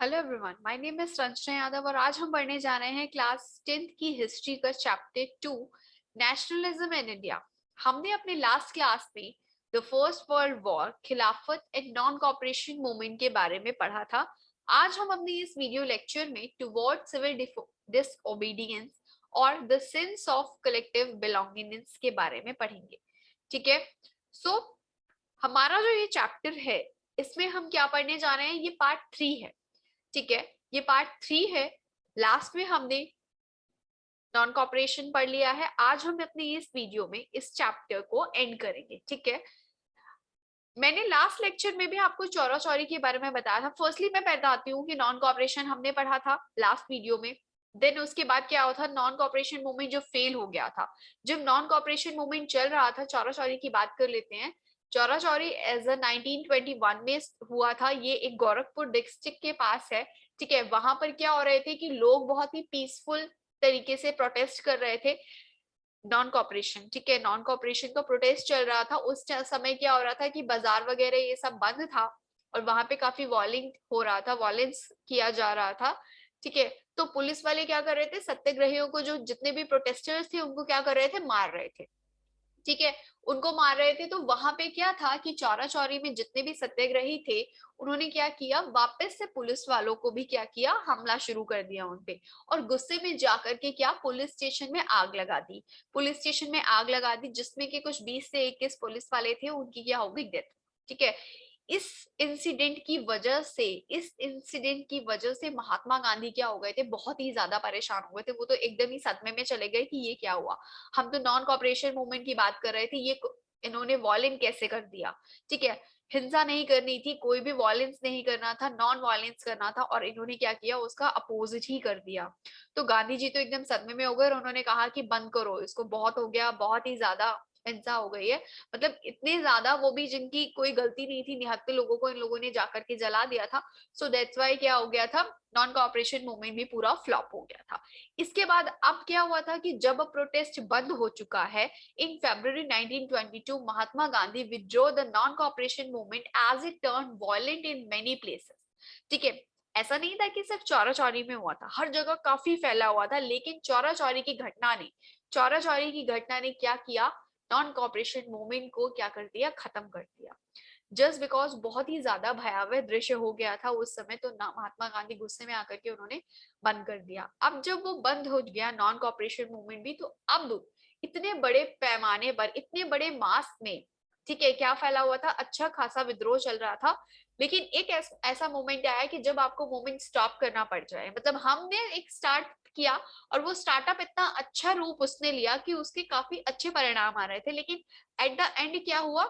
Hello everyone, my name is Ranjana Yadav और आज हम पढ़ने जा रहे हैं क्लास 10th की हिस्ट्री का चैप्टर 2 नेशनलिज्म इन इंडिया। हमने अपने लास्ट क्लास में द फर्स्ट वर्ल्ड वॉर, खिलाफत एंड नॉन कॉपरेशन मूवमेंट के बारे में पढ़ा था। आज हम अपने इस वीडियो लेक्चर में टुवर्ड सिविल डिसओबीडियंस और the sense of collective belongingness के बारे में पढ़ेंगे। ठीक है। सो हमारा जो ये चैप्टर है, इसमें हम क्या पढ़ने जा रहे हैं, ये पार्ट 3 है। ठीक है, ये पार्ट 3 है। लास्ट में हमने नॉन कॉपरेशन पढ़ लिया है। आज हम अपने इस वीडियो में इस चैप्टर को एंड करेंगे। ठीक है। मैंने लास्ट लेक्चर में भी आपको चौरा चौरी के बारे में बताया था। फर्स्टली मैं बताती हूँ कि नॉन कॉपरेशन हमने पढ़ा था लास्ट वीडियो में। देन उसके बाद क्या हुआ था, नॉन कॉपरेशन मूवमेंट जो फेल हो गया था। जब नॉन कॉपरेशन मूवमेंट चल रहा था, चौरा चौरी की बात कर लेते हैं। चौरा चौरी एज अ 1921 में हुआ था। ये एक गोरखपुर डिस्ट्रिक्ट के पास है। ठीक है। वहां पर क्या हो रहे थे कि लोग बहुत ही पीसफुल तरीके से प्रोटेस्ट कर रहे थे। नॉन कॉपरेशन, ठीक है, नॉन कॉपरेशन का प्रोटेस्ट चल रहा था। उस समय क्या हो रहा था कि बाजार वगैरह ये सब बंद था और वहां पे काफी वॉयलेंट हो रहा था, वॉयलेंस किया जा रहा था। ठीक है। तो पुलिस वाले क्या कर रहे थे, सत्याग्रहियों को, जो जितने भी प्रोटेस्टर्स थे उनको क्या कर रहे थे, मार रहे थे। ठीक है, उनको मार रहे थे। तो वहां पे क्या था कि चौरा चौरी में जितने भी सत्याग्रही थे, उन्होंने क्या किया, वापस से पुलिस वालों को भी क्या किया, हमला शुरू कर दिया उनपे। और गुस्से में जाकर के क्या, पुलिस स्टेशन में आग लगा दी। पुलिस स्टेशन में आग लगा दी, जिसमें कि कुछ 20 से 21 पुलिस वाले थे, उनकी क्या हो गई, डेथ। ठीक है। इस इस इंसिडेंट की वजह से महात्मा गांधी क्या हो गए थे, बहुत ही ज्यादा परेशान हो गए थे। वो तो एकदम ही सदमे में चले गए कि ये क्या हुआ। हम तो नॉन कॉपरेशन मूवमेंट की बात कर रहे थे, ये इन्होंने वॉयलेंट कैसे कर दिया। ठीक है। हिंसा नहीं करनी थी, कोई भी वॉयलेंस नहीं करना था, नॉन वॉयलेंस करना था, और इन्होंने क्या किया, उसका अपोजिट ही कर दिया। तो गांधी जी तो एकदम सदमे में हो गए और उन्होंने कहा कि बंद करो इसको, बहुत हो गया, बहुत ही ज्यादा हिंसा हो गई है। मतलब इतने ज्यादा, वो भी जिनकी कोई गलती नहीं थी, निहत्थे लोगों को इन लोगों ने जाकर के जला दिया था। सो दैट्स वाई क्या हो गया था, नॉन कॉपरेशन मूवमेंट भी पूरा फ्लॉप हो गया था। इसके बाद अब क्या हुआ था कि जब प्रोटेस्ट बंद हो चुका है, in February 1922 Mahatma Gandhi withdraw the non cooperation movement as it turn violent in many places. ठीक है। ऐसा नहीं था कि सिर्फ चौरा चौरी में हुआ था, हर जगह काफी फैला हुआ था। लेकिन चौरा चौरी की घटना ने क्या किया, नॉन कॉपरेशन मूवमेंट को क्या कर दिया, खत्म कर दिया। जस्ट बिकॉज बहुत ही ज्यादा भयावह दृश्य हो गया था उस समय। तो महात्मा गांधी गुस्से में आकर के उन्होंने बंद कर दिया। अब जब वो बंद हो गया नॉन कॉपरेशन मूवमेंट भी, तो अब इतने बड़े पैमाने पर, इतने बड़े मास में, ठीक है, क्या फैला हुआ था, अच्छा खासा विद्रोह चल रहा था। लेकिन एक ऐसा मोमेंट आया कि जब आपको मोमेंट स्टॉप करना पड़ जाए। मतलब हमने एक स्टार्ट किया और वो स्टार्टअप इतना अच्छा रूप उसने लिया कि उसके काफी अच्छे परिणाम आ रहे थे, लेकिन एट द एंड क्या हुआ,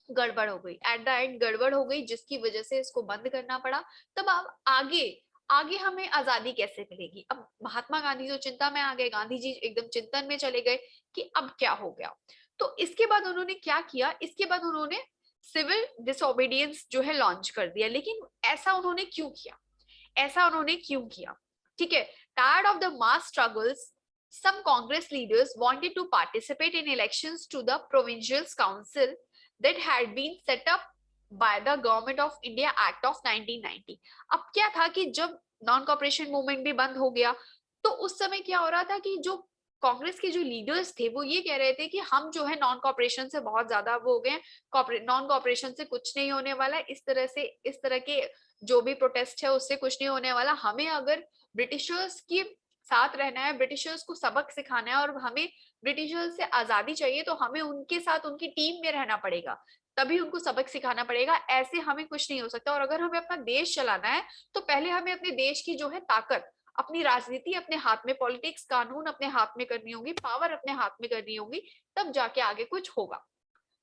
गड़बड़ हो गई। एट द एंड गड़बड़ हो गई, जिसकी वजह से इसको बंद करना पड़ा। तब अब आगे आगे हमें आजादी कैसे मिलेगी। अब महात्मा गांधी जो चिंता में आ गए, गांधी जी एकदम चिंतन में चले गए कि अब क्या हो गया। तो इसके बाद उन्होंने क्या किया, इसके बाद उन्होंने सिविल डिसोबीडियंस जो है लॉन्च कर दिया। लेकिन ऐसा उन्होंने क्यों किया, ठीक है। Tired of the mass struggles, some Congress leaders wanted to participate in elections to the Provincial Council that had been set up by the Government of India Act of 1990। अब क्या था कि जब नॉन कॉपरेशन मूवमेंट भी बंद हो गया, तो उस समय क्या हो रहा था कि जो कांग्रेस के जो लीडर्स थे वो ये कह रहे थे कि हम जो है नॉन कॉपरेशन से बहुत ज्यादा वो हो गए, नॉन कॉपरेशन से कुछ नहीं होने वाला, इस तरह के जो भी प्रोटेस्ट है उससे कुछ नहीं होने वाला। हमें अगर ब्रिटिशर्स की साथ रहना है, ब्रिटिशर्स को सबक सिखाना है, और हमें ब्रिटिशर्स से आजादी चाहिए, तो हमें उनके साथ उनकी टीम में रहना पड़ेगा, तभी उनको सबक सिखाना पड़ेगा। ऐसे हमें कुछ नहीं हो सकता। और अगर हमें अपना देश चलाना है, तो पहले हमें अपने देश की जो है ताकत, अपनी राजनीति अपने हाथ में, पॉलिटिक्स, कानून अपने हाथ में करनी होगी, पावर अपने हाथ में करनी होगी, तब जाके आगे कुछ होगा।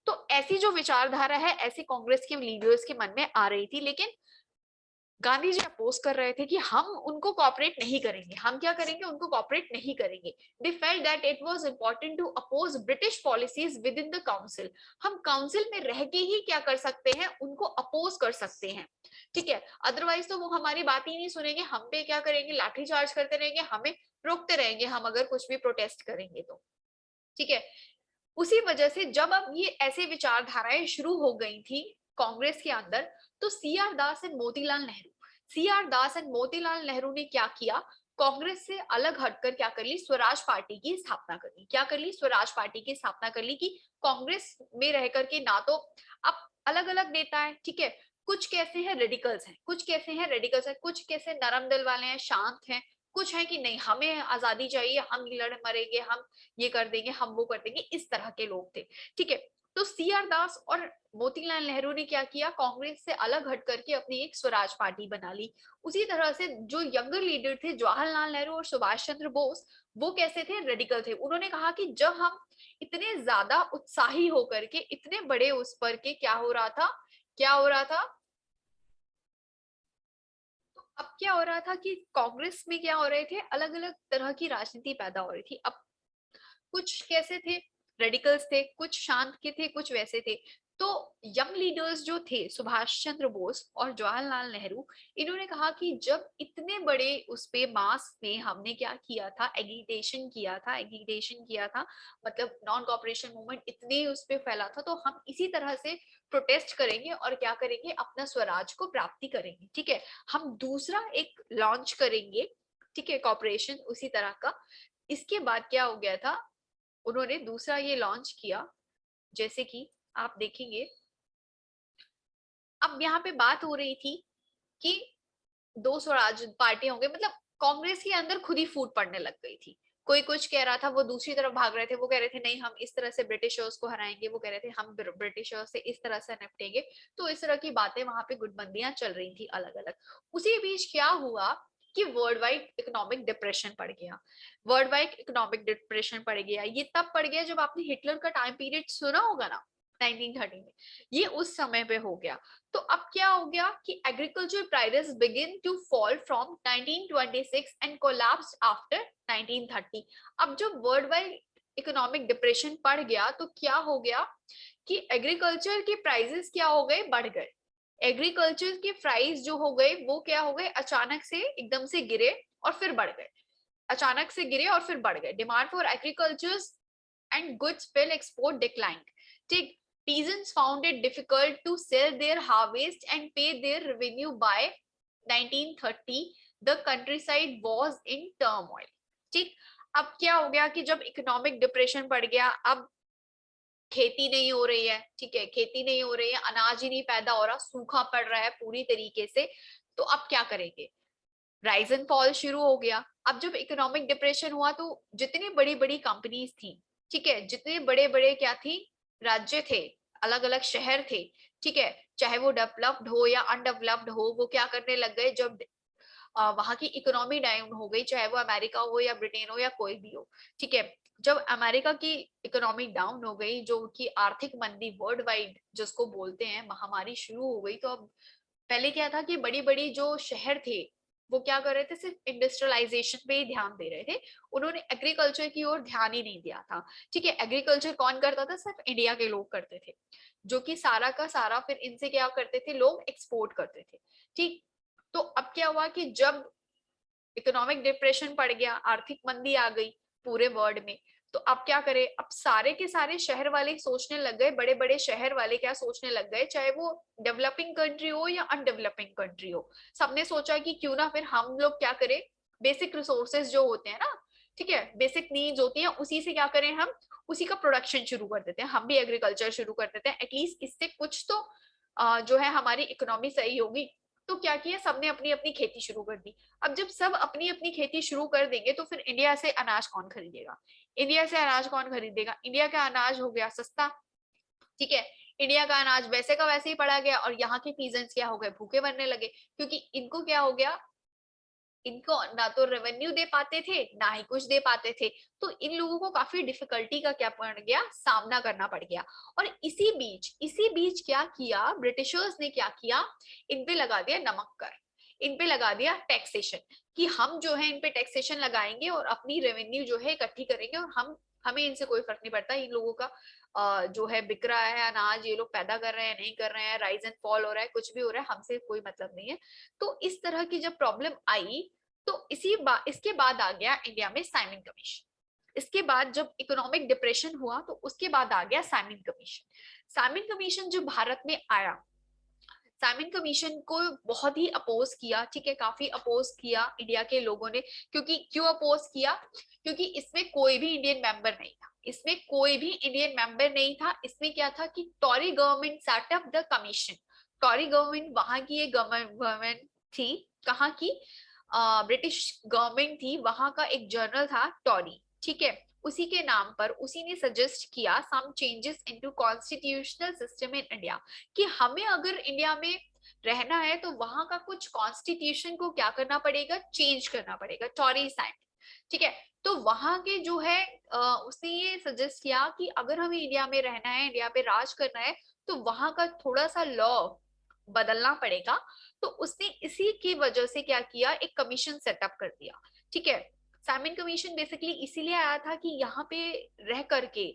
तो ऐसी जो विचारधारा है, ऐसी कांग्रेस के लीडर्स के मन में आ रही थी। लेकिन गांधी जी अपोज कर रहे थे कि हम उनको कॉपरेट नहीं करेंगे, हम क्या करेंगे, उनको कॉपरेट नहीं करेंगे। They felt that it was important to oppose British policies within the council. हम काउंसिल में रह के ही क्या कर सकते हैं, उनको अपोज कर सकते हैं। ठीक है। अदरवाइज तो वो हमारी बात ही नहीं सुनेंगे, हम पे क्या करेंगे, लाठीचार्ज करते रहेंगे, हमें रोकते रहेंगे, हम अगर कुछ भी प्रोटेस्ट करेंगे तो। ठीक है। उसी वजह से जब अब ये ऐसे विचारधाराएं शुरू हो गई थी कांग्रेस के अंदर, तो C R Das and Motilal Nehru, CR Das and Motilal Nehru ने क्या किया, कांग्रेस से अलग हटकर क्या कर ली, स्वराज पार्टी की स्थापना कर ली। क्या कर ली, स्वराज पार्टी की स्थापना कर ली कि कांग्रेस में रह करके ना तो अब अलग अलग नेता है, ठीक है, कुछ कैसे हैं रेडिकल्स हैं, कुछ कैसे हैं रेडिकल्स हैं, कुछ कैसे नरम दिल वाले हैं, शांत हैं, कुछ है कि नहीं हमें आजादी चाहिए, हम लड़ मरेंगे, हम ये कर देंगे, हम वो कर देंगे, इस तरह के लोग थे, ठीक है। तो सीआर दास और मोतीलाल नेहरू ने क्या किया, कांग्रेस से अलग हट करके अपनी एक स्वराज पार्टी बना ली। उसी तरह से जो यंगर लीडर थे जवाहरलाल नेहरू और सुभाष चंद्र बोस, वो कैसे थे, रेडिकल थे। उन्होंने कहा कि जब हम इतने ज्यादा उत्साही होकर के इतने बड़े उस पर के क्या हो रहा था, क्या हो रहा था, तो अब क्या हो रहा था कि कांग्रेस में क्या हो रहे थे, अलग अलग तरह की राजनीति पैदा हो रही थी। अब कुछ कैसे थे, रेडिकल्स थे, कुछ शांत के थे, कुछ वैसे थे। तो यंग लीडर्स जो थे सुभाष चंद्र बोस और जवाहरलाल नेहरू, इन्होंने कहा कि जब इतने बड़े उस पे मास में हमने क्या किया था, एगिटेशन किया था, मतलब नॉन कॉपरेशन मूवमेंट इतने उस पे फैला था, तो हम इसी तरह से प्रोटेस्ट करेंगे और क्या करेंगे, अपना स्वराज को प्राप्ति करेंगे, ठीक है। हम दूसरा एक लॉन्च करेंगे, ठीक है, कॉपरेशन उसी तरह का। इसके बाद क्या हो गया था, उन्होंने दूसरा ये लॉन्च किया, जैसे कि आप देखेंगे, अब यहाँ पे बात हो रही थी कि दो स्वराज पार्टी होंगे, मतलब कांग्रेस के अंदर खुद ही फूट पड़ने लग गई थी। कोई कुछ कह रहा था, वो दूसरी तरफ भाग रहे थे, वो कह रहे थे नहीं हम इस तरह से ब्रिटिशर्स को हराएंगे, वो कह रहे थे हम ब्रिटिशर्स से इस तरह से निपटेंगे। तो इस तरह की बातें वहां पे गुटबंदियां चल रही थी अलग अलग। उसी बीच क्या हुआ कि वर्ल्ड वाइड इकोनॉमिक डिप्रेशन पड़ गया। वर्ल्ड वाइड इकोनॉमिक डिप्रेशन पड़ गया, ये तब पड़ गया जब आपने हिटलर का टाइम पीरियड सुना होगा ना, 1930 में, ये उस समय पे हो गया। तो अब क्या हो गया कि agriculture prices begin to fall from 1926 and collapse after 1930। अब जब वर्ल्ड वाइड इकोनॉमिक डिप्रेशन पड़ गया तो क्या हो गया कि एग्रीकल्चर के प्राइसेस क्या हो गए, बढ़ गए। एग्रीकल्चर के प्राइस जो हो गए वो क्या हो गए, अचानक से एकदम से गिरे और फिर बढ़ गए, अचानक से गिरे और फिर बढ़ गए। Demand for agriculture and goods fell, export declined. ठीक, peasants found it difficult to sell their harvest and pay their revenue by 1930. The countryside was in turmoil. ठीक, अब क्या हो गया कि जब इकोनॉमिक डिप्रेशन पड़ गया, अब खेती नहीं हो रही है, ठीक है, खेती नहीं हो रही है, अनाज ही नहीं पैदा हो रहा, सूखा पड़ रहा है पूरी तरीके से। तो अब क्या करेंगे, राइज एंड फॉल शुरू हो गया। अब जब इकोनॉमिक डिप्रेशन हुआ तो जितनी बड़ी बड़ी कंपनीज थी, ठीक है, जितने बड़े बड़े क्या थी, राज्य थे, अलग अलग शहर थे, ठीक है, चाहे वो डेवलप्ड हो या अनडेवलप्ड हो, वो क्या करने लग गए, जब वहां की इकोनॉमी डाउन हो गई, चाहे वो अमेरिका हो या ब्रिटेन हो या कोई भी हो, ठीक है, जब अमेरिका की इकोनॉमी डाउन हो गई, जो कि आर्थिक मंदी वर्ल्ड वाइड जिसको बोलते हैं, महामारी शुरू हो गई। तो अब पहले क्या था कि बड़ी बड़ी जो शहर थे वो क्या कर रहे थे, सिर्फ इंडस्ट्रियलाइजेशन पे ही ध्यान दे रहे थे, उन्होंने एग्रीकल्चर की ओर ध्यान ही नहीं दिया था, ठीक है। एग्रीकल्चर कौन करता था, सिर्फ इंडिया के लोग करते थे, जो कि सारा का सारा फिर इनसे क्या करते थे, लोग एक्सपोर्ट करते थे, ठीक। तो अब क्या हुआ कि जब इकोनॉमिक डिप्रेशन पड़ गया, आर्थिक मंदी आ गई पूरे वर्ल्ड में, तो अब क्या करें, अब सारे के सारे शहर वाले सोचने लग गए, बड़े बड़े शहर वाले क्या सोचने लग गए, चाहे वो डेवलपिंग कंट्री हो या अनडेवलपिंग कंट्री हो, सबने सोचा कि क्यों ना फिर हम लोग क्या करें, बेसिक रिसोर्सेज जो होते हैं ना, ठीक है, बेसिक नीड्स होती हैं, उसी से क्या करें, हम उसी का प्रोडक्शन शुरू कर देते हैं, हम भी एग्रीकल्चर शुरू कर देते हैं, एटलीस्ट इससे कुछ तो जो है हमारी इकोनॉमी सही होगी। तो क्या किया, सबने अपनी अपनी खेती शुरू कर दी। अब जब सब अपनी अपनी खेती शुरू कर देंगे तो फिर इंडिया से अनाज कौन खरीदेगा, इंडिया से अनाज कौन खरीदेगा, इंडिया का अनाज हो गया सस्ता, ठीक है, इंडिया का अनाज वैसे का वैसे ही पड़ा गया, और यहाँ के पीजेंट्स क्या हो गए, भूखे मरने लगे, क्योंकि इनको क्या हो गया, इनको ना तो रेवेन्यू दे पाते थे ना ही कुछ दे पाते थे, तो इन लोगों को काफी डिफिकल्टी का क्या पड़ गया, सामना करना पड़ गया। और इसी बीच क्या किया ब्रिटिशर्स ने, क्या किया, इन पे लगा दिया नमक कर, इन पे लगा दिया टैक्सेशन, कि हम जो है इन पे टैक्सेशन लगाएंगे और अपनी रेवेन्यू जो है इकट्ठी करेंगे, और हमें इनसे कोई फर्क नहीं पड़ता, इन लोगों का जो है बिक रहा है अनाज, ये लोग पैदा कर रहे हैं नहीं कर रहे हैं, राइज एंड फॉल हो रहा है, कुछ भी हो रहा है, हमसे कोई मतलब नहीं है। तो इस तरह की जब प्रॉब्लम आई, तो इसके बाद आ गया इंडिया में साइमन कमीशन। इसके बाद जब इकोनॉमिक डिप्रेशन हुआ तो उसके बाद आ गया साइमन कमीशन। साइमन कमीशन जो भारत में आया, साइमन कमीशन को बहुत ही अपोज किया, ठीक है, काफी अपोज किया इंडिया के लोगों ने। क्योंकि क्यों अपोज किया? क्योंकि इसमें कोई भी इंडियन मेंबर नहीं था, इसमें कोई भी इंडियन मेंबर नहीं था। इसमें क्या था कि Tory government set up the commission. Tory government वहां की एक गवर्नमेंट थी, कहाँ की? ब्रिटिश गवर्नमेंट थी, वहां का एक जनरल था टॉरी, ठीक है। उसी के नाम पर उसी ने सजेस्ट किया some changes into constitutional system in India, कि हमें अगर इंडिया में रहना है तो वहां का कुछ कॉन्स्टिट्यूशन को क्या करना पड़ेगा, चेंज करना पड़ेगा, टॉरी साइन, ठीक है। तो वहां के जो है उसने ये सजेस्ट किया कि अगर हमें इंडिया में रहना है, इंडिया पे राज करना है, तो वहां का थोड़ा सा लॉ बदलना पड़ेगा। तो उसने इसी की वजह से क्या किया, एक कमीशन सेटअप कर दिया, ठीक है। साइमन कमीशन बेसिकली इसीलिए आया था कि यहाँ पे रह करके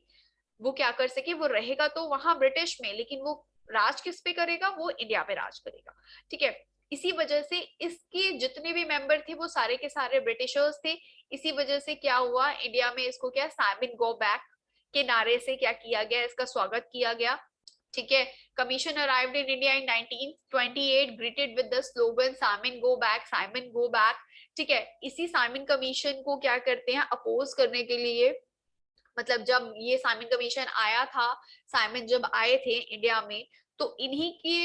वो क्या कर सके, वो रहेगा तो वहां ब्रिटिश में, लेकिन वो राज किस पे करेगा, वो इंडिया पे राज करेगा, ठीक है। इसी वजह से इसके जितने भी मेंबर थे वो सारे के सारे ब्रिटिशर्स थे। इसी वजह से क्या हुआ, इंडिया में इसको क्या साइमन गो बैक के नारे से क्या किया गया, इसका स्वागत किया गया, ठीक है। Commission arrived in India in 1928 greeted with the slogan Simon go back, Simon go back, ठीक है। इसी साइमन कमीशन को क्या करते हैं, अपोज करने के लिए, मतलब जब ये साइमन कमीशन आया था, साइमन जब आए थे इंडिया में, तो इन्हीं के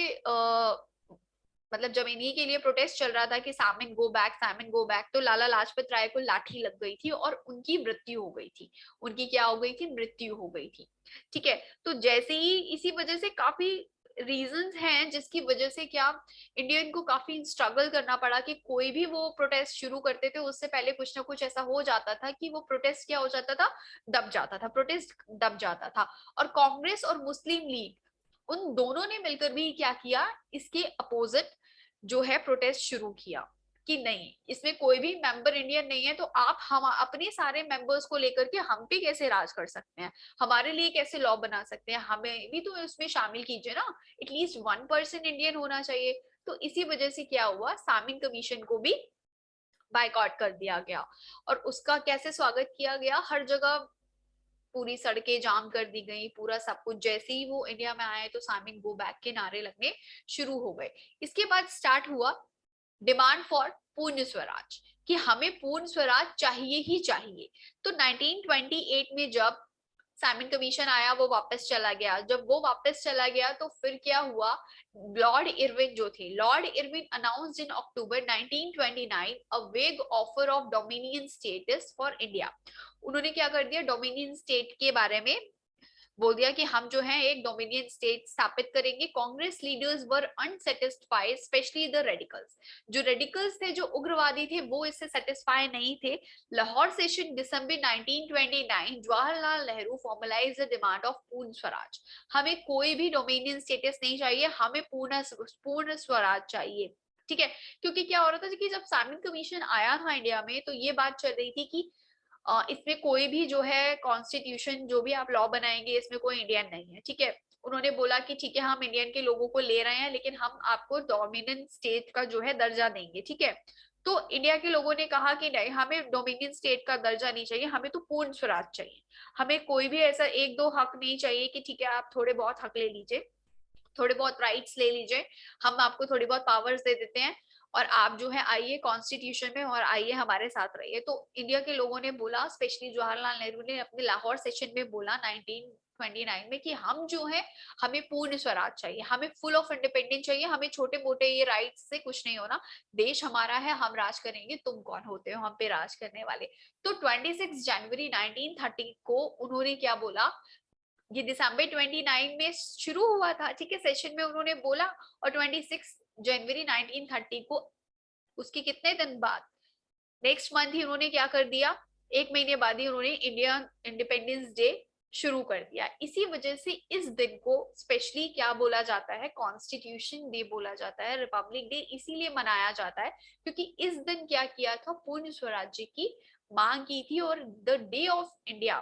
मतलब जब इन्हीं के लिए प्रोटेस्ट चल रहा था कि Simon go back, Simon go back, तो लाला लाजपत राय को लाठी लग गई थी और उनकी मृत्यु हो गई थी। उनकी क्या हो गई थी, मृत्यु हो गई थी, ठीक है। तो जैसे ही इसी वजह से काफी रीजंस हैं जिसकी वजह से क्या इंडियन को काफी स्ट्रगल करना पड़ा, कि कोई भी वो प्रोटेस्ट शुरू करते थे उससे पहले कुछ ना कुछ ऐसा हो जाता था कि वो प्रोटेस्ट क्या हो जाता था, दब जाता था, प्रोटेस्ट दब जाता था। और कांग्रेस और मुस्लिम लीग उन दोनों ने मिलकर भी क्या किया, इसके अपोजिट जो है प्रोटेस्ट शुरू किया, कि नहीं इसमें कोई भी मेंबर इंडियन नहीं है, तो आप हम अपने सारे मेंबर्स को लेकर के हम पे कैसे राज कर सकते हैं, हमारे लिए कैसे लॉ बना सकते हैं, हमें भी तो उसमें शामिल कीजिए ना, एटलीस्ट 1% इंडियन होना चाहिए। तो इसी वजह से क्या हुआ, सामिन कमीशन को भी बायकॉट कर दिया गया। और उसका कैसे स्वागत किया गया, हर जगह पूरी सड़कें जाम कर दी गई, पूरा सब कुछ, जैसे ही वो इंडिया में आए तो सामिन गो बैक के नारे लगने शुरू हो गए। इसके बाद स्टार्ट हुआ डिमांड फॉर पूर्ण स्वराज, कि हमें पूर्ण स्वराज चाहिए ही चाहिए। तो 1928 में जब साइमन कमीशन आया वो वापस चला गया, जब वो वापस चला गया तो फिर क्या हुआ, लॉर्ड इरविन जो थे, लॉर्ड इरविन अनाउंस्ड इन अक्टूबर 1929 अ वेग offer of dominion status for India. उन्होंने क्या कर दिया, डोमिनियन स्टेट के बारे में बोल दिया कि हम जो है एक डोमिनियन स्टेट स्थापित करेंगे। Congress leaders were unsatisfied, specially the radicals, जो रेडिकल्स थे, जो उग्रवादी थे, वो इससे सेटिस्फाई नहीं थे। Lahore session December 1929, Jawaharlal Nehru formalize the demand of Purna Swaraj, हमें कोई भी डोमिनियन स्टेटस नहीं चाहिए, हमें पूर्ण स्वराज चाहिए, ठीक है। क्योंकि क्या हो रहा था कि जब साइमन कमीशन आया था इंडिया में तो ये बात चल रही थी कि इसमें कोई भी जो है कॉन्स्टिट्यूशन जो भी आप लॉ बनाएंगे इसमें कोई इंडियन नहीं है, ठीक है। उन्होंने बोला कि ठीक है हम इंडियन के लोगों को ले रहे हैं लेकिन हम आपको डोमिनेंट स्टेट का जो है दर्जा देंगे, ठीक है। तो इंडिया के लोगों ने कहा कि नहीं, हमें डोमिनियन स्टेट का दर्जा नहीं चाहिए, हमें तो पूर्ण स्वराज चाहिए, हमें कोई भी ऐसा एक दो हक नहीं चाहिए कि ठीक है आप थोड़े बहुत हक ले लीजिए, थोड़े बहुत राइट्स ले लीजिए, हम आपको थोड़ी बहुत पावर्स दे देते हैं और आप जो है आइए कॉन्स्टिट्यूशन में और आइए हमारे साथ रहिए। तो इंडिया के लोगों ने बोला, स्पेशली जवाहरलाल नेहरू ने अपने लाहौर सेशन में बोला 1929 में, कि हम जो है हमें पूर्ण स्वराज चाहिए, हमें फुल ऑफ इंडिपेंडेंस चाहिए, हमें छोटे मोटे ये राइट्स से कुछ नहीं होना, देश हमारा है, हम राज करेंगे, तुम कौन होते हो हम पे राज करने वाले। तो 26 जनवरी 1930 को उन्होंने क्या बोला, ये दिसंबर 29 में शुरू हुआ था, ठीक है, सेशन में उन्होंने बोला, और 26 जनवरी 1930 को उसके कितने दिन बाद, नेक्स्ट मंथ ही उन्होंने क्या कर दिया, एक महीने बाद ही उन्होंने इंडियन इंडिपेंडेंस डे शुरू कर दिया। इसी वजह से इस दिन को स्पेशली क्या बोला जाता है, कॉन्स्टिट्यूशन डे बोला जाता है, रिपब्लिक डे इसीलिए मनाया जाता है क्योंकि इस दिन क्या किया था, पूर्ण स्वराज्य की मांग की थी। और the day of India,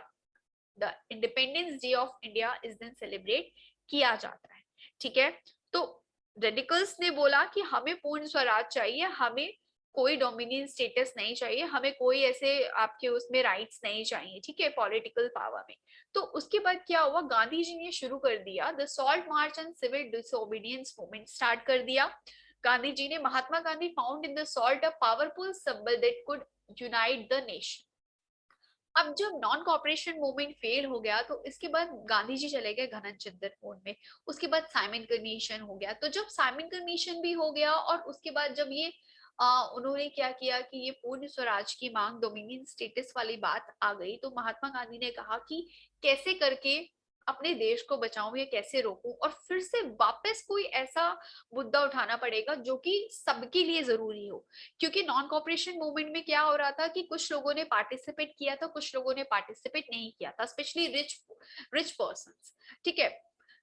the independence day of India इस दिन सेलिब्रेट किया जाता है, ठीक है। तो रेडिकल्स ने बोला कि हमें पूर्ण स्वराज चाहिए, हमें कोई डोमिनियन स्टेटस नहीं चाहिए, हमें कोई ऐसे आपके उसमें राइट्स नहीं चाहिए, ठीक है, पॉलिटिकल पावर में। तो उसके बाद क्या हुआ, गांधी जी ने शुरू कर दिया the salt march and civil disobedience movement start कर दिया। गांधी जी ने, Mahatma Gandhi found in the salt a powerful symbol that could unite the nation. अब जब नॉन कॉपरेशन मूवमेंट फेल हो गया तो इसके बाद गांधी जी चले गए घनन चिंतन मोड में। उसके बाद साइमन कमीशन हो गया। तो जब साइमन कमीशन भी हो गया और उसके बाद जब ये उन्होंने क्या किया कि ये पूर्ण स्वराज की मांग, डोमिनियन स्टेटस वाली बात आ गई, तो महात्मा गांधी ने कहा कि कैसे करके अपने देश को बचाऊं या कैसे रोकूं, और फिर से वापस कोई ऐसा मुद्दा उठाना पड़ेगा जो कि सबके लिए जरूरी हो। क्योंकि नॉन कॉपरेशन मूवमेंट में क्या हो रहा था कि कुछ लोगों ने पार्टिसिपेट किया था, कुछ लोगों ने पार्टिसिपेट नहीं किया था, स्पेशली रिच रिच पर्संस, ठीक है।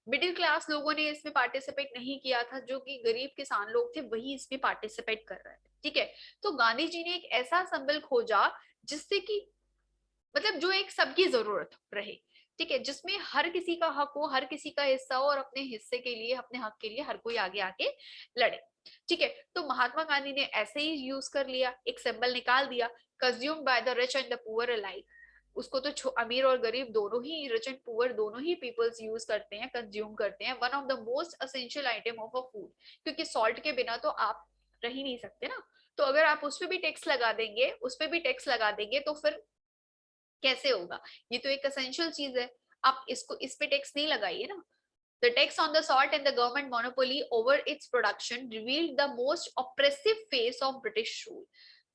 मिडिल क्लास लोगों ने इसमें पार्टिसिपेट नहीं किया था, जो कि गरीब किसान लोग थे वही इसमें पार्टिसिपेट कर रहे थे, ठीक है। तो गांधी जी ने एक ऐसा सिंबल खोजा जिससे कि मतलब जो एक सबकी जरूरत रहे, ठीक है, जिसमें हर किसी का हक हो, हर किसी का हिस्सा हो, और अपने हिस्से के लिए, अपने हक के लिए हर कोई आगे आके लड़े, ठीक है। तो महात्मा गांधी ने ऐसे ही यूज कर लिया, एक सिंबल निकाल दिया, consumed by the rich and the poor alike. उसको तो अमीर और गरीब दोनों ही, रिच एंड पुअर दोनों ही पीपल्स यूज करते हैं, कंज्यूम करते हैं। One of the most essential item of a food, क्योंकि सॉल्ट के बिना तो आप रह ही नहीं सकते ना। तो अगर आप उस पर भी टैक्स लगा देंगे, उस पर भी टैक्स लगा देंगे, तो फिर कैसे होगा? ये तो एक असेंशियल चीज है, आप इसको इस पे टैक्स नहीं लगाइए ना। The tax on the salt and the government monopoly over its production revealed the most oppressive face of British rule.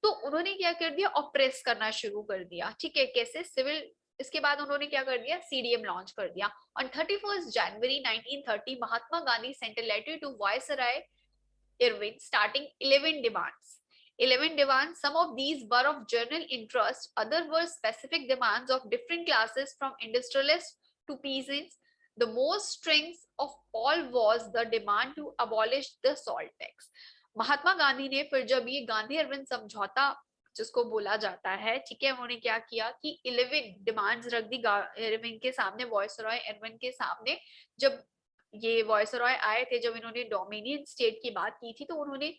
तो उन्होंने क्या कर दिया, ऑप्रेस करना शुरू कर दिया, ठीक है, कैसे? सिविल। इसके बाद उन्होंने क्या कर दिया, सीडीएम लॉन्च कर दिया। On 31 January 1930 Mahatma Gandhi sent a letter to viceroy Irving starting 11 demands. 11 demands, some of these were of general interest, others were specific demands of different classes from industrialists to peasants. The most strings of all was the demand to abolish the salt tax. Mahatma Gandhi ने फिर जब ये गांधी अरविंद समझौता जिसको बोला जाता है, ठीक है, उन्होंने क्या किया कि 11 डिमांड्स रख दी इरविन के सामने, वॉयसरॉय इरविन के सामने। जब ये वॉयसरॉय आए थे, जब इन्होंने डोमिनियन स्टेट की बात की थी, तो उन्होंने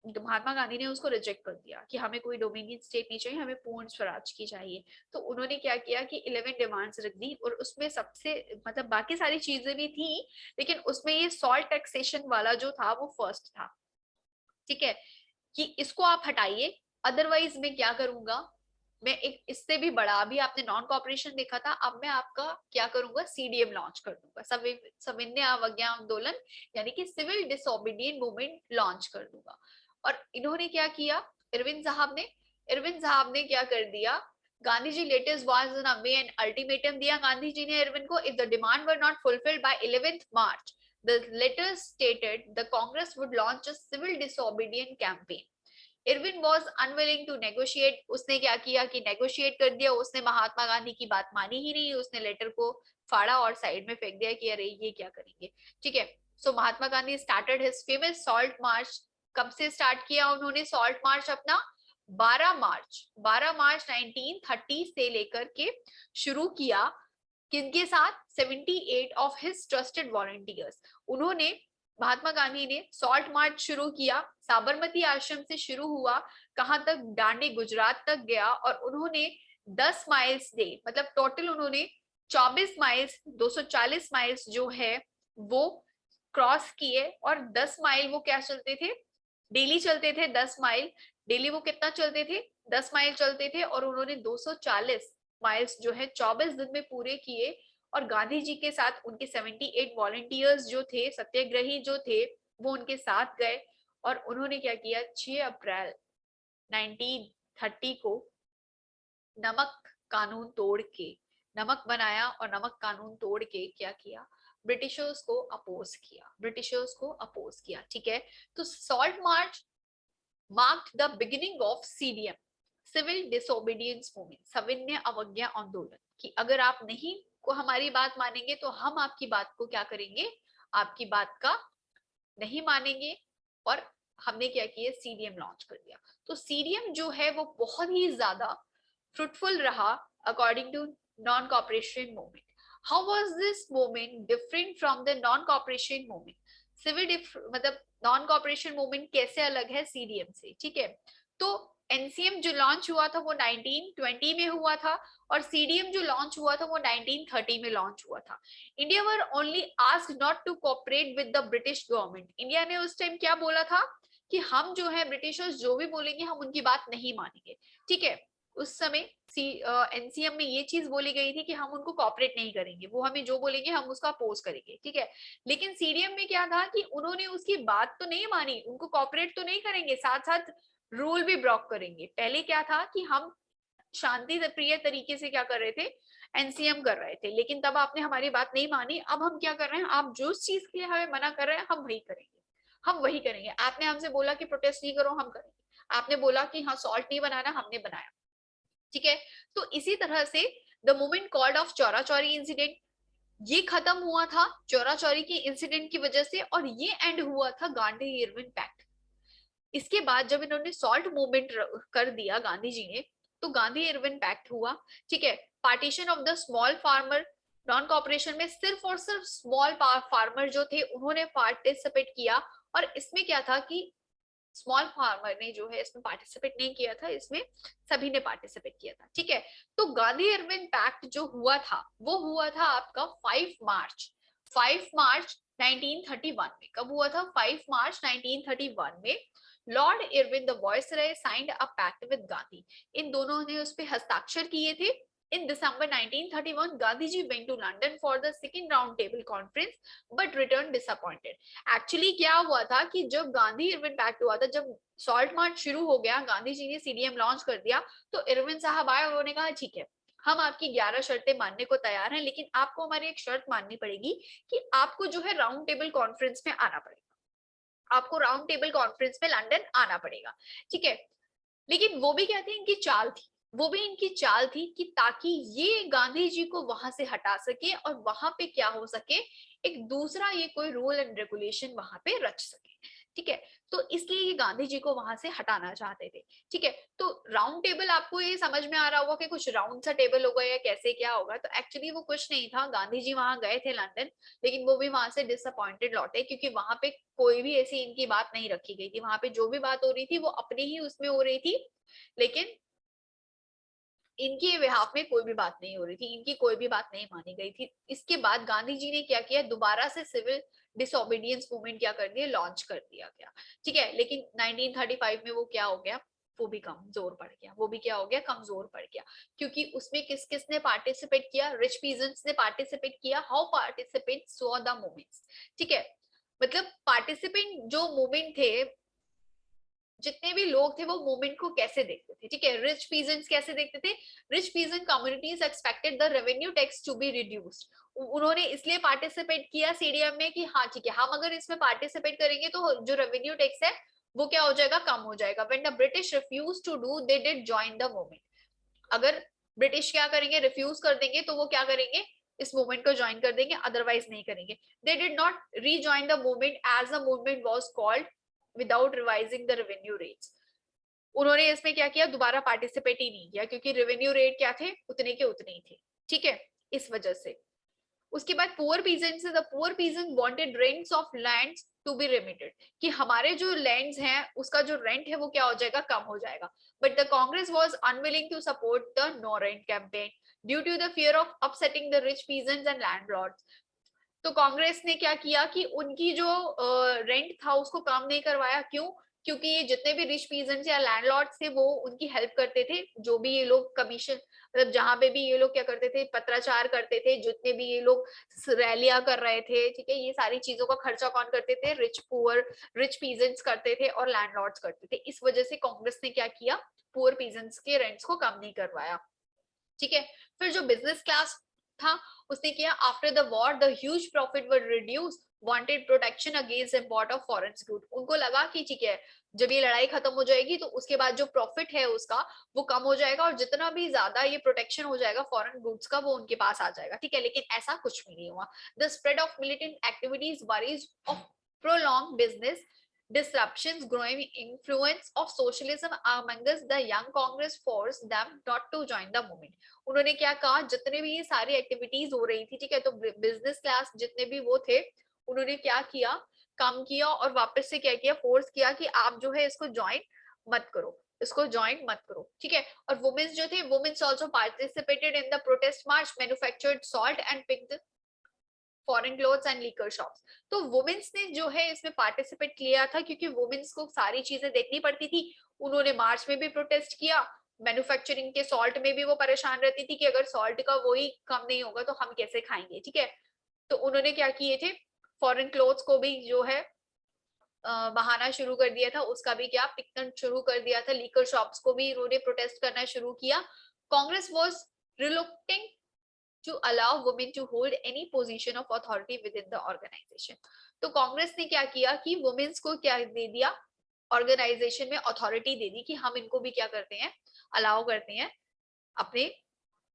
महात्मा गांधी ने उसको रिजेक्ट कर दिया कि हमें कोई डोमिनियन स्टेट नहीं चाहिए, हमें पूर्ण स्वराज की चाहिए। तो उन्होंने क्या किया कि 11 डिमांड्स रख दी, और उसमें सबसे मतलब बाकी सारी चीजें भी थी, लेकिन उसमें ये सॉल्ट टैक्सेशन वाला जो था वो फर्स्ट था, ठीक है, कि इसको आप हटाइए, अदरवाइज मैं क्या करूंगा, मैं एक इससे भी बड़ा, अभी आपने नॉन कॉपरेशन देखा था, अब मैं आपका क्या करूंगा, सीडीएम लॉन्च कर दूंगा, सविनय अवज्ञा आंदोलन, यानी कि सिविल डिसोबीडियंट मूवमेंट लॉन्च कर दूंगा। और इन्होंने क्या किया, इरविन साहब ने क्या कर दिया, Gandhi ji latest was in a way and ultimatum दिया गांधी जी ने इरविन को, if the demand were not fulfilled by 11th March the letter stated the congress would launch a civil disobedience campaign. Irwin was unwilling to negotiate, उसने क्या किया कि negotiate कर दिया, उसने महात्मा गांधी की बात मानी ही नहीं, उसने लेटर को फाड़ा और साइड में फेंक दिया कि अरे ये क्या करेंगे, ठीक है। So Mahatma Gandhi started his famous salt march. कब से स्टार्ट किया उन्होंने सॉल्ट मार्च अपना? 12 मार्च 1930 से लेकर के शुरू किया। किनके साथ? 78 ऑफ हिज ट्रस्टेड वॉलंटियर्स। उन्होंने, महात्मा गांधी ने सॉल्ट मार्च शुरू किया, साबरमती आश्रम से शुरू हुआ, कहां तक? डांडी गुजरात तक गया, और उन्होंने 10 माइल्स डे, मतलब टोटल उन्होंने 24 माइल्स, 240 माइल्स जो है वो क्रॉस किए। और 10 माइल वो क्या चलते थे, डेली चलते थे 10 माइल। डेली वो कितना चलते थे? 10 माइल चलते थे, और उन्होंने 240 माइल्स जो है 24 दिन में पूरे किए। और गांधी जी के साथ उनके 78 वॉलंटियर्स जो थे, सत्याग्रही जो थे, वो उनके साथ गए। और उन्होंने क्या किया, 6 अप्रैल 1930 को नमक कानून तोड़ के, नमक बनाया और नमक कानून तोड़ के क्या किया, ब्रिटिशर्स को अपोज किया, ब्रिटिशर्स को अपोज किया, ठीक है। तो salt march marked the beginning of CDM, civil disobedience movement, सविनय अवज्ञा आंदोलन, कि अगर आप नहीं को हमारी बात मानेंगे तो हम आपकी बात को क्या करेंगे, आपकी बात का नहीं मानेंगे। और हमने क्या किया, सीडीएम लॉन्च कर दिया। तो सीडीएम जो है वो बहुत ही ज्यादा फ्रूटफुल रहा according to non cooperation movement. How was this movement different from the non cooperation movement? Civil मतलब नॉन कॉपरेशन मूवमेंट कैसे अलग है सीडीएम से, ठीक है। तो एनसीएम जो लॉन्च हुआ था वो 1920 में हुआ था, और सीडीएम जो लॉन्च हुआ था वो 1930 में लॉन्च हुआ था। India were only asked not to cooperate with the British government. India ने उस टाइम क्या बोला था कि हम जो है ब्रिटिशर्स जो भी बोलेंगे हम उनकी बात नहीं मानेंगे, ठीक है। उस समय एनसीएम में ये चीज बोली गई थी कि हम उनको कॉपरेट नहीं करेंगे, वो हमें जो बोलेंगे हम उसका अपोज करेंगे, ठीक है। लेकिन सीडीएम में क्या था कि उन्होंने उसकी बात तो नहीं मानी, उनको कॉपरेट तो नहीं करेंगे, साथ साथ रूल भी ब्लॉक करेंगे। पहले क्या था कि हम शांति प्रिय तरीके से क्या कर रहे थे, एनसीएम कर रहे थे, लेकिन तब आपने हमारी बात नहीं मानी। अब हम क्या कर रहे हैं, आप जो चीज के लिए हमें मना कर रहे हैं हम वही करेंगे, हम वही करेंगे। आपने हमसे बोला कि प्रोटेस्ट नहीं करो, हम करेंगे। आपने बोला कि हाँ सॉल्ट नहीं बनाना, हमने बनाया, ठीक है। तो इसी तरह से the movement called off Chaura Chauri incident, ये खत्म हुआ था चौरा चौरी की इंसिडेंट की वजह से, और ये एंड हुआ था गांधी इरविन पैक्ट। इसके बाद जब इन्होंने सॉल्ट मूवमेंट कर दिया गांधी जी ने, तो गांधी इरविन पैक्ट हुआ, ठीक है। Partition of the small farmer, non cooperation में सिर्फ और सिर्फ स्मॉल फार्मर जो थे उन्होंने पार्टिसिपेट किया। और इसमें क्या था कि स्मॉल फार्मर ने जो है इसमें पार्टिसिपेट नहीं किया था, इसमें सभी ने पार्टिसिपेट किया था, ठीक है। तो गांधी इरविन पैक्ट जो हुआ था वो हुआ था आपका 5 मार्च 1931 में। कब हुआ था? 5 मार्च 1931 में Lord Irwin the viceroy signed a pact with Gandhi. इन दोनों ने उस पर हस्ताक्षर किए थे। In December 1931, Gandhi ji went to London for the second round table conference, but returned disappointed. Actually क्या हुआ था कि जब गांधी इरविन पैक्ट हुआ था, जब सॉल्ट मार्च शुरू हो गया, गांधी जी ने सीडीएम लॉन्च कर दिया, तो इरविन साहब आए, उन्होंने कहा ठीक है हम आपकी 11 शर्तें मानने को तैयार हैं, लेकिन आपको हमारी एक शर्त माननी पड़ेगी कि आपको जो है राउंड टेबल कॉन्फ्रेंस में आना पड़ेगा, आपको राउंड टेबल कॉन्फ्रेंस में लंदन आना पड़ेगा, ठीक है। लेकिन वो भी क्या थी, इनकी चाल थी, वो भी इनकी चाल थी कि ताकि ये गांधी जी को वहां से हटा सके और वहां पे क्या हो सके, एक दूसरा ये कोई रूल एंड रेगुलेशन वहां पे रच सके, ठीक है। तो इसलिए ये गांधी जी को वहां से हटाना चाहते थे, ठीक है। तो राउंड टेबल आपको ये समझ में आ रहा होगा कि कुछ राउंड सा टेबल होगा या कैसे क्या होगा, तो एक्चुअली वो कुछ नहीं था। गांधी जी वहां गए थे लंदन, लेकिन वो भी वहां से डिसअपॉइंटेड लौटे, क्योंकि वहां पे कोई भी ऐसी इनकी बात नहीं रखी गई थी। वहां पे जो भी बात हो रही थी वो अपने ही उसमें हो रही थी, लेकिन इनके बिहाफ में कोई भी बात नहीं हो रही थी, इनकी कोई भी बात नहीं मानी गई थी। इसके बाद गांधी जी ने क्या किया, दोबारा से सिविल डिसोबीडियंस मूवमेंट क्या कर दिया, लॉन्च कर दिया गया, ठीक है। लेकिन 1935 में वो क्या हो गया, वो भी कमजोर पड़ गया, वो भी क्या हो गया, कमजोर पड़ गया। क्योंकि उसमें किस किस ने पार्टिसिपेट किया, रिच पीजेंट्स ने पार्टिसिपेट किया। How participate so the movements, ठीक है। मतलब पार्टिसिपेंट जो मूवमेंट थे, जितने भी लोग थे वो मूवमेंट को कैसे देखते थे, ठीक है। रिच पीजेंट्स कैसे देखते थे, rich peasant communities expected the revenue tax to be reduced. उन्होंने इसलिए पार्टिसिपेट किया सीडीएम में कि हाँ ठीक है, हम अगर इसमें पार्टिसिपेट करेंगे तो जो रेवेन्यू टैक्स है वो क्या हो जाएगा, कम हो जाएगा। When the British refuse to do, they did join the movement. अगर ब्रिटिश क्या करेंगे, रिफ्यूज कर देंगे, तो वो क्या करेंगे, इस मूवमेंट को ज्वाइन कर देंगे, अदरवाइज नहीं करेंगे। They did not rejoin the movement as the movement was called without revising the revenue rates. उन्होंने इसमें क्या किया, दोबारा पार्टिसिपेट ही नहीं किया, क्योंकि रेवेन्यू रेट क्या थे, उतने के उतने ही थे, ठीक है, इस वजह से। उसके बाद poor peasants, the poor peasant wanted rents of lands to be remitted, कि हमारे जो लैंड्स हैं उसका जो रेंट है वो क्या हो जाएगा, कम हो जाएगा। But the Congress was unwilling to support the no rent campaign due to the fear of upsetting the rich peasants and landlords. तो कांग्रेस ने क्या किया कि उनकी जो रेंट था उसको कम नहीं करवाया। क्यों? क्योंकि ये जितने भी रिच पीजेंट्स या लैंडलॉर्ड्स थे वो उनकी हेल्प करते थे, जो भी ये लोग कमीशन, मतलब जहां पे भी ये लोग क्या करते थे, पत्राचार करते थे, जितने भी ये लोग रैलियां कर रहे थे, ठीक है, ये सारी चीजों का खर्चा कौन करते थे, रिच पुअर, रिच पीजेंट्स करते थे और लैंडलॉर्ड्स करते थे। इस वजह से कांग्रेस ने क्या किया, पुअर पीजेंट्स के रेंट्स को कम नहीं करवाया, ठीक है। फिर जो बिजनेस क्लास था उसने किया, after the war the huge profit were reduce, wanted protection against import of foreign good. उनको लगा कि ठीक है जब ये लड़ाई खत्म हो जाएगी तो उसके बाद जो प्रॉफिट है उसका वो कम हो जाएगा, और जितना भी ज्यादा ये प्रोटेक्शन हो जाएगा फॉरेन गुड्स का वो उनके पास आ जाएगा, ठीक है। लेकिन ऐसा कुछ भी नहीं हुआ। The spread of militant activities worries of prolonged business disruptions, growing influence of socialism among us, the young Congress forced them not to join the movement. उन्होंने क्या कहा, जितने भी ये सारी एक्टिविटीज हो रही थी, ठीक है, तो बिजनेस क्लास जितने भी वो थे, उन्होंने क्या किया कम किया और वापस से क्या किया, फोर्स किया कि आप जो है इसको ज्वाइन मत करो, इसको ज्वाइन मत करो, ठीक है। और वुमेन्स जो थे, women's also participated in the protest march, manufactured salt and picked foreign clothes and liquor shops. तो वुमेन्स ने जो है इसमें पार्टिसिपेट किया था, क्योंकि वुमेन्स को सारी चीजें देखनी पड़ती थी। उन्होंने मार्च में भी प्रोटेस्ट किया, मैन्युफैक्चरिंग के सॉल्ट में भी वो परेशान रहती थी कि अगर सॉल्ट का वही कम नहीं होगा तो हम कैसे खाएंगे, ठीक है। तो उन्होंने क्या किए थे, फॉरेन क्लोथ्स को भी जो है बहाना शुरू कर दिया था, उसका भी क्या पिकन शुरू कर दिया था, लीकर शॉप्स को भी इन्होंने प्रोटेस्ट करना शुरू किया। Congress was reluctant to allow women to hold any position of authority within the organization। तो कांग्रेस ने क्या किया कि वुमेन्स को क्या दे दिया, ऑर्गेनाइजेशन में अथॉरिटी दे दी कि हम इनको भी क्या करते हैं, अलाउ करते हैं अपने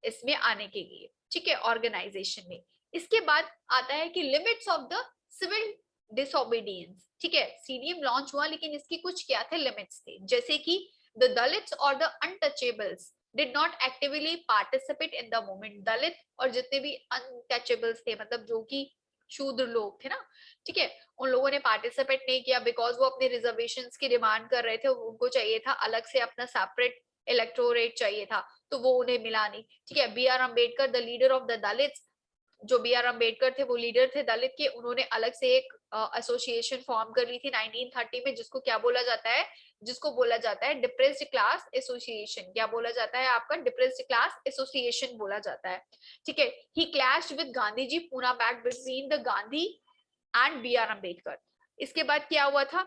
इसमें आने के लिए, ठीक है, ऑर्गेनाइजेशन में। इसके बाद आता है कि limits of the civil disobedience, ठीक है। सीडीएम लॉन्च हुआ लेकिन इसकी कुछ क्या थे, लिमिट्स थे, जैसे कि द दलित्स और the untouchables did not actively participate in the movement. Dalit और जितने भी अनटचेबल्स थे, मतलब जो कि शूद्र लोग थे ना, ठीक है, उन लोगों ने पार्टिसिपेट नहीं किया, बिकॉज वो अपने रिजर्वेशंस की डिमांड कर रहे थे, उनको चाहिए था अलग से अपना सेपरेट इलेक्टोरेट चाहिए था, तो वो उन्हें मिला नहीं, ठीक है। B R Ambedkar the leader of the Dalits, जो बी आर अम्बेडकर थे वो लीडर थे दलित के, उन्होंने अलग से एक एसोसिएशन फॉर्म कर ली थी 1930 में, जिसको क्या बोला जाता है, जिसको बोला जाता है डिप्रेस्ड क्लास एसोसिएशन। क्या बोला जाता है आपका, डिप्रेस्ड क्लास एसोसिएशन बोला जाता है, ठीक है। He clashed with Gandhi ji, Poona pact between the Gandhi and B R Ambedkar. इसके बाद क्या हुआ था,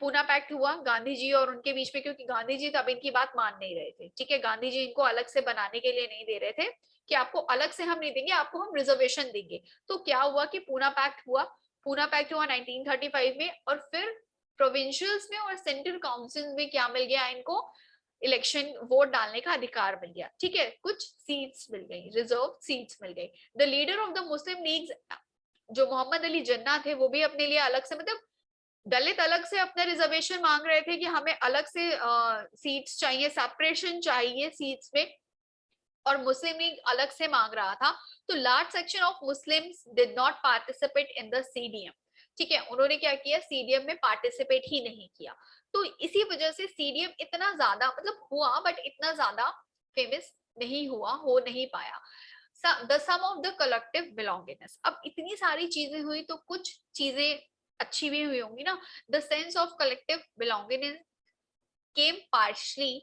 पूना पैक्ट हुआ गांधी जी और उनके बीच में, क्योंकि गांधी जी तब इनकी बात मान नहीं रहे थे, ठीक है। गांधी जी इनको अलग से बनाने के लिए नहीं दे रहे थे कि आपको अलग से हम नहीं देंगे, आपको हम रिजर्वेशन देंगे। तो क्या हुआ कि पूना पैक्ट हुआ, पूना पैक्ट हुआ 1935 में, और फिर प्रोविंशियल्स में और सेंट्रल काउंसिल में क्या मिल गया इनको, इलेक्शन वोट डालने का अधिकार मिल गया, ठीक है, कुछ सीट्स मिल गई, रिजर्व सीट्स मिल गई। The leader of the Muslim league जो मोहम्मद अली जिन्ना थे, वो भी अपने लिए अलग से, मतलब दलित अलग से अपना रिजर्वेशन मांग रहे थे कि हमें अलग से सीट्स चाहिए, सेपरेशन चाहिए सीट्स में, और मुस्लिम लीग अलग से मांग रहा था। तो large section of Muslims did not participate in the CDM, ठीक है, उन्होंने क्या किया, सीडीएम में पार्टिसिपेट ही नहीं किया। तो इसी वजह से सीडीएम इतना ज्यादा मतलब हुआ, बट इतना ज्यादा फेमस नहीं हुआ, हो नहीं पाया। The sum of the collective belongingness, अब इतनी सारी चीजें हुई तो कुछ चीजें अच्छी भी हुई होंगी ना। The sense of collective belongingness came partially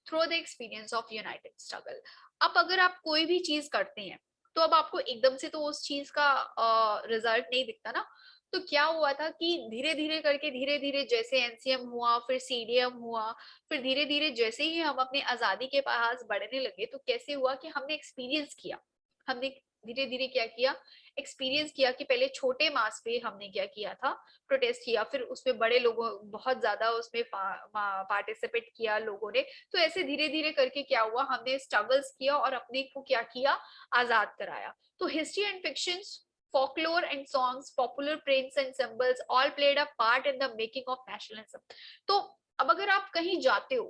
through the experience of United struggle. अब अगर आप कोई भी चीज करते हैं तो अब आपको एकदम से तो उस चीज का रिजल्ट नहीं दिखता ना। तो क्या हुआ था कि धीरे धीरे करके, धीरे धीरे जैसे एनसीएम हुआ, फिर सीडीएम हुआ, फिर धीरे धीरे जैसे ही हम अपनी आजादी के पास बढ़ने लगे, तो कैसे हुआ कि हमने एक्सपीरियंस किया, हमने धीरे धीरे क्या किया, एक्सपीरियंस किया कि पहले छोटे मास पे हमने क्या किया था, प्रोटेस्ट किया, फिर उसमें बड़े लोगों बहुत ज्यादा उसमें पार्टिसिपेट किया लोगों ने। तो ऐसे धीरे धीरे करके क्या हुआ, हमने स्ट्रगल्स किया और अपने को क्या किया, आजाद कराया। तो history and fiction, folklore and songs, popular prints and symbols all played a part in the making of nationalism। तो अब अगर आप कहीं जाते हो,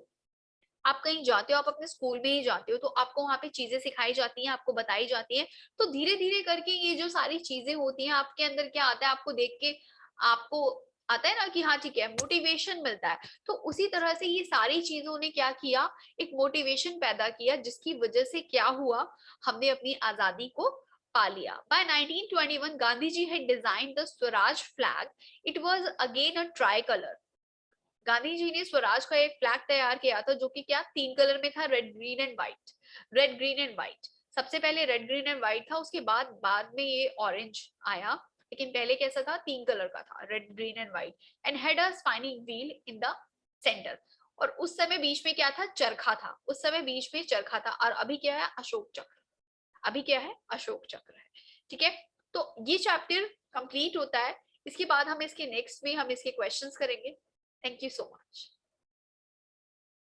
आप कहीं जाते हो, आप अपने स्कूल में ही जाते हो, तो आपको वहां पे चीजें सिखाई जाती हैं, आपको बताई जाती हैं। तो धीरे धीरे करके ये जो सारी चीजें होती हैं, आपके अंदर क्या आता है, आपको देख के आपको आता है ना कि हाँ ठीक है, मोटिवेशन मिलता है। तो उसी तरह से ये सारी चीजों ने क्या किया, एक मोटिवेशन पैदा किया, जिसकी वजह से क्या हुआ, हमने अपनी आजादी को पा लिया। By 1921, Gandhi ji had designed the Swaraj flag. It was again a tricolor। Gandhi ji ने स्वराज का एक फ्लैग तैयार किया था, जो कि क्या 3 कलर में था, red green and white. Red green and white, सबसे पहले रेड ग्रीन एंड व्हाइट था, उसके बाद में ये ऑरेंज आया, लेकिन पहले कैसा था, 3 कलर का था, red green and white. And had a spinning wheel in the centre. और उस समय बीच में क्या था, चरखा था, उस समय बीच में चरखा था। और अभी क्या है, अशोक चक्र, अभी क्या है, अशोक चक्र है, ठीक है। तो ये चैप्टर कंप्लीट होता है। इसके बाद हम इसके नेक्स्ट में हम इसके क्वेश्चंस करेंगे। Thank you so much.